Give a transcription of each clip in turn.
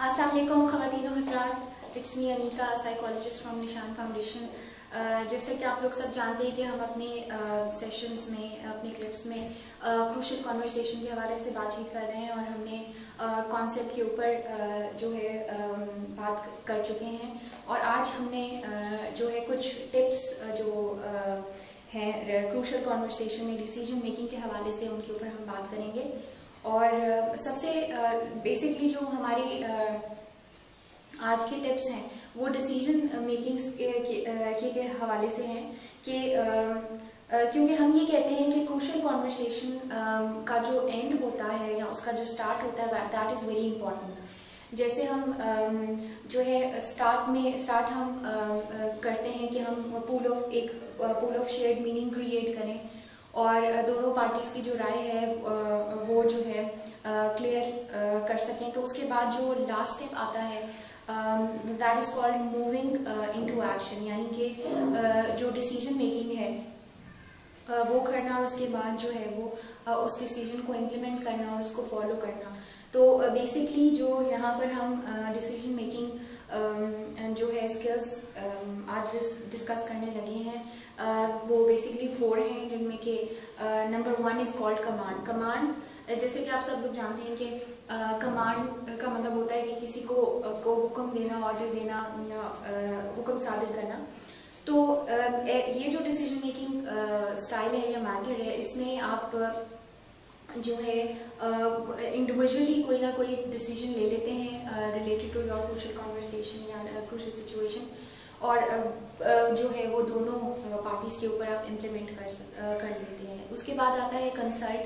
अस्सलाम वालेकुम ख़वातीन व हज़रात, it's me Anita, psychologist from Nishan foundation. जैसे कि आप लोग सब जानते हैं कि हम अपने सेशंस में, अपने क्लिप्स में क्रूशल कॉन्वर्सेशन के हवाले से बातचीत कर रहे हैं और हमने कॉन्सेप्ट के ऊपर जो है बात कर चुके हैं। और आज हमने जो है कुछ टिप्स जो हैं क्रूशल कॉन्वर्सेशन में डिसीजन मेकिंग के हवाले से, उनके ऊपर हम बात करेंगे। और सबसे बेसिकली जो हमारी आज के टिप्स हैं वो डिसीजन मेकिंग के हवाले से हैं कि क्योंकि हम ये कहते हैं कि क्रूशल कॉन्वर्सेशन का जो एंड होता है या उसका जो स्टार्ट होता है दैट इज़ वेरी इंपॉर्टेंट। जैसे हम जो है स्टार्ट हम करते हैं कि हम pool of shared meaning create करें और दोनों पार्टीज़ की जो राय है वो जो है क्लियर कर सकें। तो उसके बाद जो लास्ट स्टेप आता है that is called moving into action, यानी कि जो डिसीजन मेकिंग है वो करना और उसके बाद जो है वो उस डिसीजन को इम्प्लीमेंट करना और उसको फॉलो करना। तो बेसिकली जो यहाँ पर हम डिसीजन मेकिंग जो है स्किल्स आज डिस्कस करने लगे हैं वो बेसिकली 4 हैं, जिनमें कि number 1 is called command. Command जैसे कि आप सब लोग जानते हैं कि कमांड का मतलब होता है कि किसी को हुक्म देना, ऑर्डर देना या हुक्म सादिर करना। तो ये जो डिसीजन मेकिंग स्टाइल है या मेथड है, इसमें आप जो है इंडिविजुअली कोई ना कोई डिसीजन ले लेते हैं related to your crucial conversation या क्रूशल सिचुएशन, और जो है वो दोनों पार्टीज़ के ऊपर आप इम्प्लीमेंट कर देते हैं। उसके बाद आता है कंसल्ट।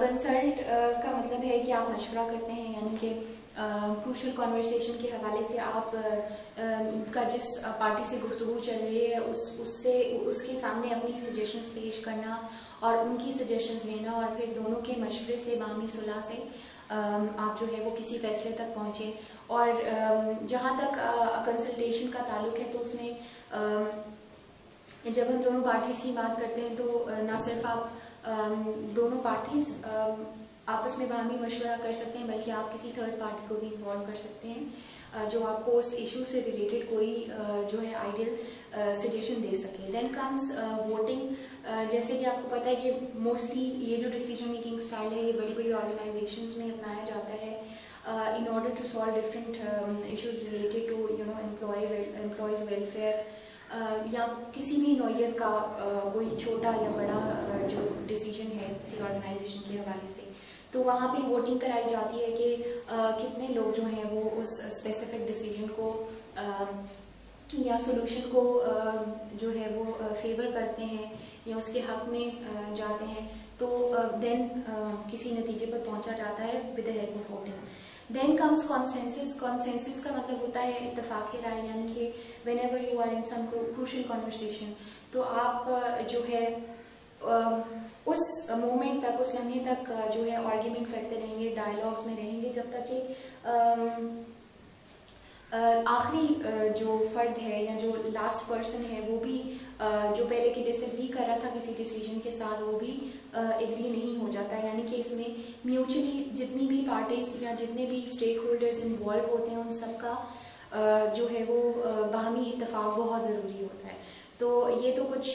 कंसल्ट का मतलब है कि आप मशवरा करते हैं, यानी कि क्रूशल कॉन्वर्सेशन के हवाले से आप का जिस पार्टी से गुफ्तगू चल रही है उसके सामने अपनी सजेशंस पेश करना और उनकी सजेशंस लेना, और फिर दोनों के मशवरे से, बाहमी सुलह से आप जो है वो किसी फैसले तक पहुँचे। और जहाँ तक कंसल्टेशन का ताल्लुक है तो उसमें जब हम दोनों पार्टीज़ की बात करते हैं तो ना सिर्फ आप दोनों पार्टीज़ आपस में बाहमी मशवरा कर सकते हैं, बल्कि आप किसी थर्ड पार्टी को भी इन्वॉल्व कर सकते हैं जो आपको उस इशू से रिलेटेड कोई जो है आइडियल सजेशन दे सके। Then comes voting. जैसे कि आपको पता है कि मोस्टली ये जो डिसीजन मेकिंग स्टाइल है ये बड़ी बड़ी ऑर्गेनाइजेशंस में अपनाया जाता है in order to solve different issues related to employees welfare या किसी भी नौयत का कोई छोटा या बड़ा जो डिसीजन है किसी ऑर्गेनाइजेशन के हवाले से, तो वहाँ पे वोटिंग कराई जाती है कि कितने लोग जो हैं वो उस स्पेसिफिक डिसीजन को या सोल्यूशन को जो है वो फेवर करते हैं या उसके हक में जाते हैं। तो देन किसी नतीजे पर पहुँचा जाता है with the help of voting. Then comes consensus. Consensus का मतलब होता है इत्तेफाक़ी राय, यानी कि whenever you are in some crucial conversation तो आप जो है उस मोमेंट तक, उस लम्हे तक जो है आर्ग्यूमेंट करते रहेंगे, डायलॉग्स में रहेंगे, जब तक कि आखिरी जो फ़र्द है या जो लास्ट पर्सन है वो भी जो पहले की डिसएग्री कर रहा था किसी डिसीजन के साथ वो भी एग्री नहीं हो जाता। यानी कि इसमें म्यूचुअली जितनी भी पार्टीज़ या जितने भी स्टेक होल्डर्स इन्वॉल्व होते हैं उन सब का जो है वो बाहमी इत्तेफाक बहुत ज़रूरी होता है। तो ये तो कुछ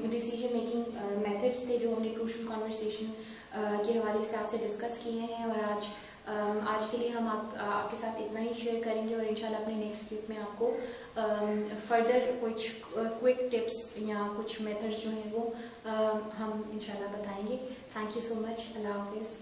डिसीजन मेकिंग मेथड्स थे जो हमने क्रूशल कॉन्वर्सेशन के हवाले से आपसे डिस्कस किए हैं, और आज के लिए हम आपके साथ इतना ही शेयर करेंगे, और इंशाल्लाह अपने नेक्स्ट क्लिप में आपको फर्दर कुछ क्विक टिप्स या कुछ मेथड्स जो हैं वो हम इंशाल्लाह बताएंगे। Thank you so much. अल्लाह हाफिज़।